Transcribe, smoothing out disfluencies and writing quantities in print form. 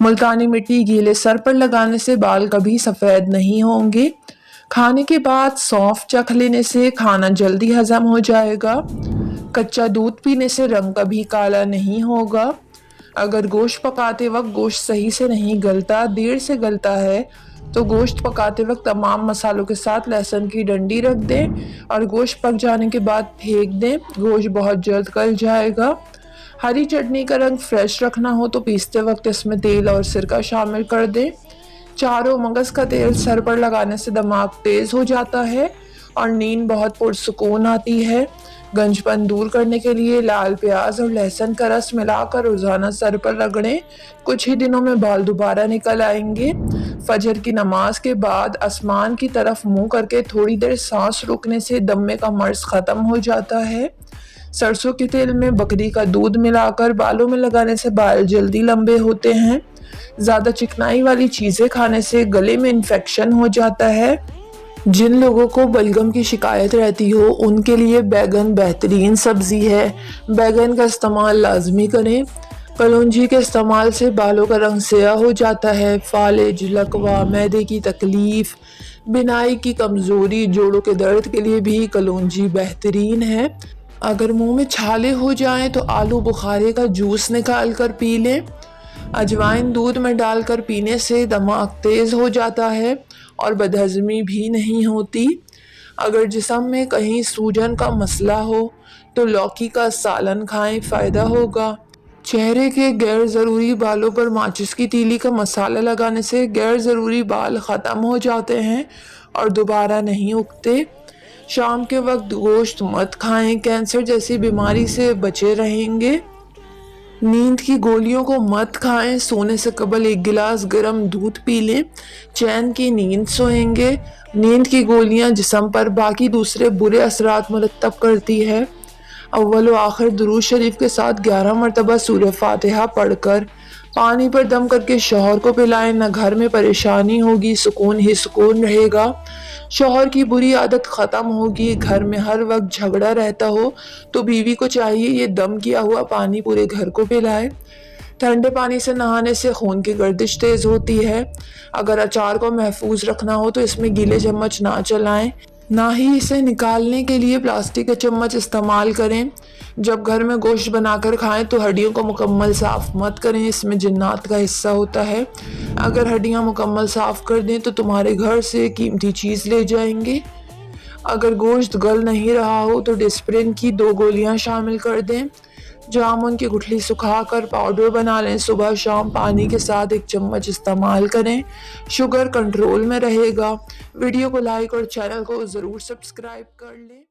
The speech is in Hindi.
मुल्तानी मिट्टी गीले सर पर लगाने से बाल कभी सफ़ेद नहीं होंगे। खाने के बाद सौंफ चख लेने से खाना जल्दी हजम हो जाएगा। कच्चा दूध पीने से रंग कभी काला नहीं होगा। अगर गोश्त पकाते वक्त गोश्त सही से नहीं गलता, देर से गलता है, तो गोश्त पकाते वक्त तमाम मसालों के साथ लहसुन की डंडी रख दें और गोश्त पक जाने के बाद फेंक दें। गोश्त बहुत जल्द गल जाएगा। हरी चटनी का रंग फ्रेश रखना हो तो पीसते वक्त इसमें तेल और सिरका शामिल कर दें। चारों मगज का तेल सर पर लगाने से दिमाग तेज हो जाता है और नींद बहुत पुरसुकून आती है। गंजपन दूर करने के लिए लाल प्याज और लहसुन का रस मिलाकर रोजाना सर पर रगड़ें। कुछ ही दिनों में बाल दोबारा निकल आएंगे। फजर की नमाज के बाद आसमान की तरफ मुंह करके थोड़ी देर सांस रोकने से दम्मे का मर्ज खत्म हो जाता है। सरसों के तेल में बकरी का दूध मिलाकर बालों में लगाने से बाल जल्दी लंबे होते हैं। ज़्यादा चिकनाई वाली चीज़ें खाने से गले में इन्फेक्शन हो जाता है। जिन लोगों को बलगम की शिकायत रहती हो उनके लिए बैगन बेहतरीन सब्जी है। बैगन का इस्तेमाल लाजमी करें। कलौंजी के इस्तेमाल से बालों का रंग स्याह हो जाता है। फालिज, लकवा, मैदे की तकलीफ, बिनाई की कमज़ोरी, जोड़ों के दर्द के लिए भी कलौंजी बेहतरीन है। अगर मुंह में छाले हो जाएं तो आलू बुखारे का जूस निकाल कर पी लें। अजवाइन दूध में डालकर पीने से दिमाग तेज़ हो जाता है और बदहज़मी भी नहीं होती। अगर जिस्म में कहीं सूजन का मसला हो तो लौकी का सालन खाएं, फ़ायदा होगा। चेहरे के गैर ज़रूरी बालों पर माचिस की तीली का मसाला लगाने से गैर ज़रूरी बाल ख़त्म हो जाते हैं और दोबारा नहीं उगते। शाम के वक्त गोश्त मत खाएं, कैंसर जैसी बीमारी से बचे रहेंगे। नींद की गोलियों को मत खाएं, सोने से कबल एक गिलास गर्म दूध पी लें, चैन की नींद सोएंगे। नींद की गोलियां जिस्म पर बाकी दूसरे बुरे असरात मुरतब करती है। अव्वल व आखिर दुरूद शरीफ के साथ 11 मरतबा सूरह फातिहा पढ़कर पानी पर दम करके शौहर को पिलाएं। न घर में परेशानी होगी, सुकून ही सुकून रहेगा। शौहर की बुरी आदत ख़त्म होगी। घर में हर वक्त झगड़ा रहता हो तो बीवी को चाहिए ये दम किया हुआ पानी पूरे घर को पिलाए। ठंडे पानी से नहाने से खून की गर्दिश तेज़ होती है। अगर अचार को महफूज रखना हो तो इसमें गीले चम्मच ना चलाएं, ना ही इसे निकालने के लिए प्लास्टिक के चम्मच इस्तेमाल करें। जब घर में गोश्त बनाकर खाएं तो हड्डियों को मुकम्मल साफ़ मत करें, इसमें जिन्नात का हिस्सा होता है। अगर हड्डियां मुकम्मल साफ़ कर दें तो तुम्हारे घर से कीमती चीज़ ले जाएंगे। अगर गोश्त गल नहीं रहा हो तो डिस्प्रिन की 2 गोलियां शामिल कर दें। जामुन की गुठली सुखाकर पाउडर बना लें। सुबह शाम पानी के साथ 1 चम्मच इस्तेमाल करें। शुगर कंट्रोल में रहेगा। वीडियो को लाइक और चैनल को ज़रूर सब्सक्राइब कर लें।